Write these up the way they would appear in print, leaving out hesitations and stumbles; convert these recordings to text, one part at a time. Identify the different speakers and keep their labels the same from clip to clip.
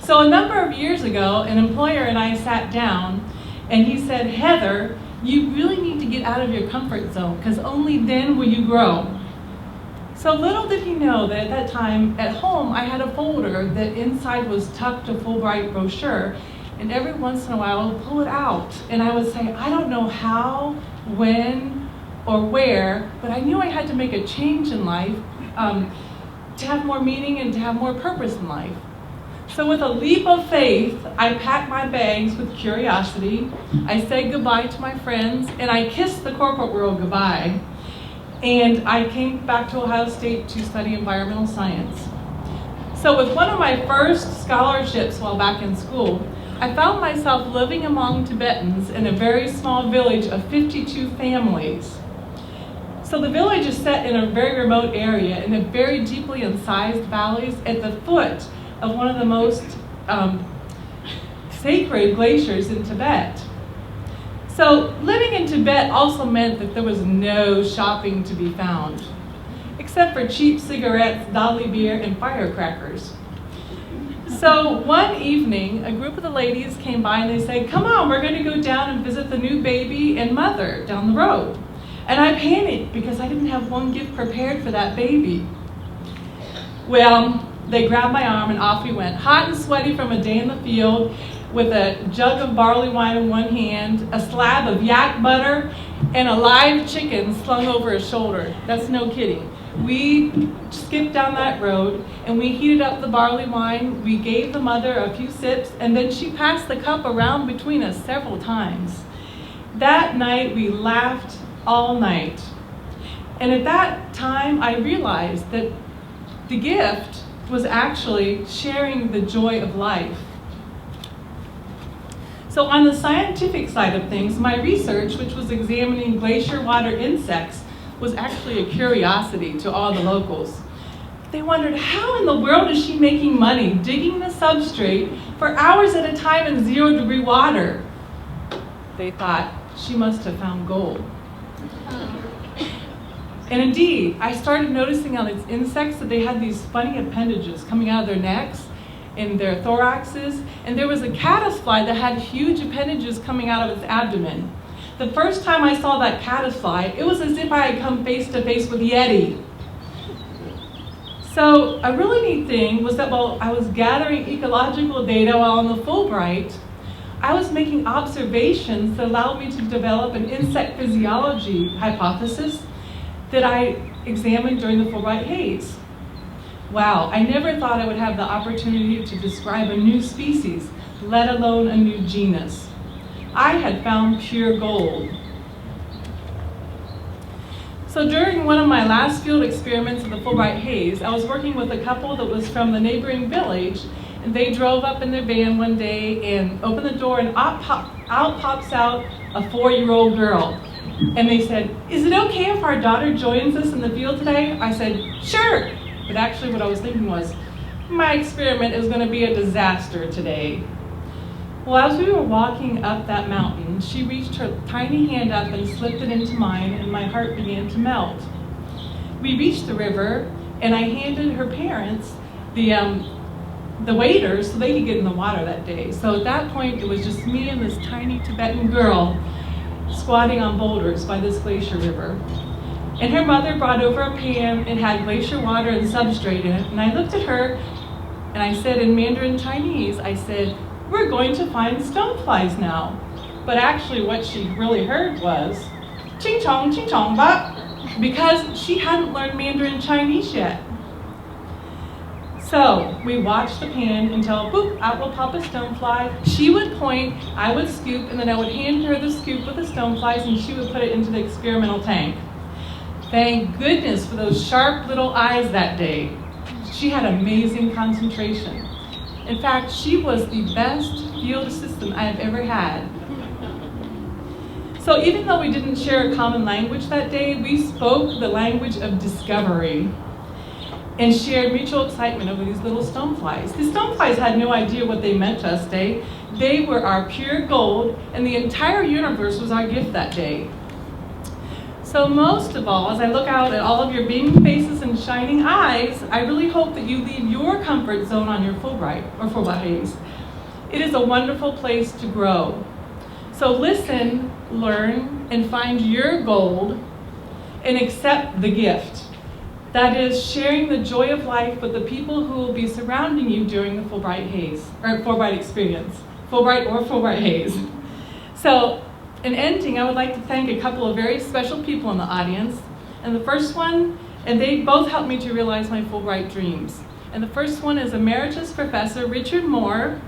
Speaker 1: So a number of years ago, an employer and I sat down, and he said, Heather, you really need to get out of your comfort zone, because only then will you grow. So little did he know that at that time, at home, I had a folder that inside was tucked a Fulbright brochure, and every once in a while I would pull it out, and I would say, I don't know how, when, or where, but I knew I had to make a change in life to have more meaning and to have more purpose in life. So with a leap of faith, I packed my bags with curiosity, I said goodbye to my friends, and I kissed the corporate world goodbye. And I came back to Ohio State to study environmental science. So with one of my first scholarships while back in school, I found myself living among Tibetans in a very small village of 52 families. So the village is set in a very remote area in a very deeply incised valleys at the foot of one of the most sacred glaciers in Tibet. So living in Tibet also meant that there was no shopping to be found, except for cheap cigarettes, Dali beer, and firecrackers. So one evening, a group of the ladies came by and they said, come on, we're going to go down and visit the new baby and mother down the road. And I panicked because I didn't have one gift prepared for that baby. Well, they grabbed my arm and off we went, hot and sweaty from a day in the field, with a jug of barley wine in one hand, a slab of yak butter, and a live chicken slung over his shoulder. That's no kidding. We skipped down that road, and we heated up the barley wine. We gave the mother a few sips, and then she passed the cup around between us several times. That night, we laughed all night. And at that time, I realized that the gift was actually sharing the joy of life. So on the scientific side of things, my research, which was examining glacier water insects, was actually a curiosity to all the locals. They wondered, how in the world is she making money digging the substrate for hours at a time in 0-degree water? They thought, she must have found gold. And indeed, I started noticing on these insects that they had these funny appendages coming out of their necks, in their thoraxes, and there was a caddisfly that had huge appendages coming out of its abdomen. The first time I saw that caddisfly, it was as if I had come face to face with Yeti. So a really neat thing was that while I was gathering ecological data while on the Fulbright, I was making observations that allowed me to develop an insect physiology hypothesis that I examined during the Fulbright-Hays. Wow, I never thought I would have the opportunity to describe a new species, let alone a new genus. I had found pure gold. So during one of my last field experiments at the Fulbright-Hays, I was working with a couple that was from the neighboring village, and they drove up in their van one day and opened the door, and out pops out a 4-year-old girl. And they said, is it okay if our daughter joins us in the field today? I said, sure. But actually what I was thinking was, my experiment is going to be a disaster today. Well, as we were walking up that mountain, she reached her tiny hand up and slipped it into mine, and my heart began to melt. We reached the river, and I handed her parents the waders so they could get in the water that day. So at that point, it was just me and this tiny Tibetan girl squatting on boulders by this glacier river. And her mother brought over a pan and had glacier water and substrate in it. And I looked at her and I said in Mandarin Chinese, I said, we're going to find stoneflies now. But actually what she really heard was, ching chong ba, because she hadn't learned Mandarin Chinese yet. So we watched the pan until, boop, out will pop a stonefly. She would point, I would scoop, and then I would hand her the scoop with the stoneflies, and she would put it into the experimental tank. Thank goodness for those sharp little eyes that day. She had amazing concentration. In fact, she was the best field assistant I have ever had. So even though we didn't share a common language that day, we spoke the language of discovery and shared mutual excitement over these little stoneflies. The stoneflies had no idea what they meant to us today. They were our pure gold, and the entire universe was our gift that day. So most of all, as I look out at all of your beaming faces and shining eyes, I really hope that you leave your comfort zone on your Fulbright or Fulbright-Hays. It is a wonderful place to grow. So listen, learn, and find your gold and accept the gift. That is sharing the joy of life with the people who will be surrounding you during the Fulbright-Hays, or Fulbright experience, Fulbright or Fulbright-Hays. So, in ending, I would like to thank a couple of very special people in the audience. And the first one, and they both helped me to realize my Fulbright dreams. And the first one is Emeritus Professor Richard Moore.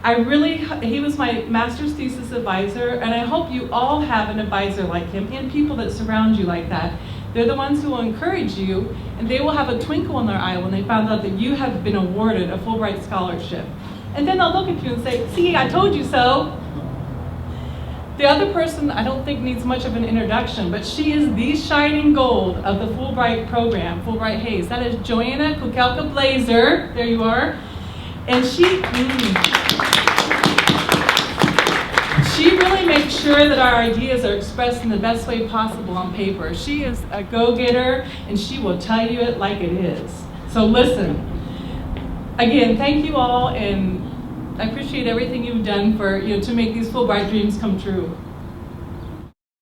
Speaker 1: He was my master's thesis advisor, and I hope you all have an advisor like him and people that surround you like that. They're the ones who will encourage you, and they will have a twinkle in their eye when they found out that you have been awarded a Fulbright scholarship. And then they'll look at you and say, see, I told you so. The other person I don't think needs much of an introduction, but she is the shining gold of the Fulbright program, Fulbright-Hays. That is Joanna Kukelka Blazer. There you are. And she really makes sure that our ideas are expressed in the best way possible on paper. She is a go-getter, and she will tell you it like it is. So listen. Again, thank you all, and I appreciate everything you've done to make these Fulbright dreams come true.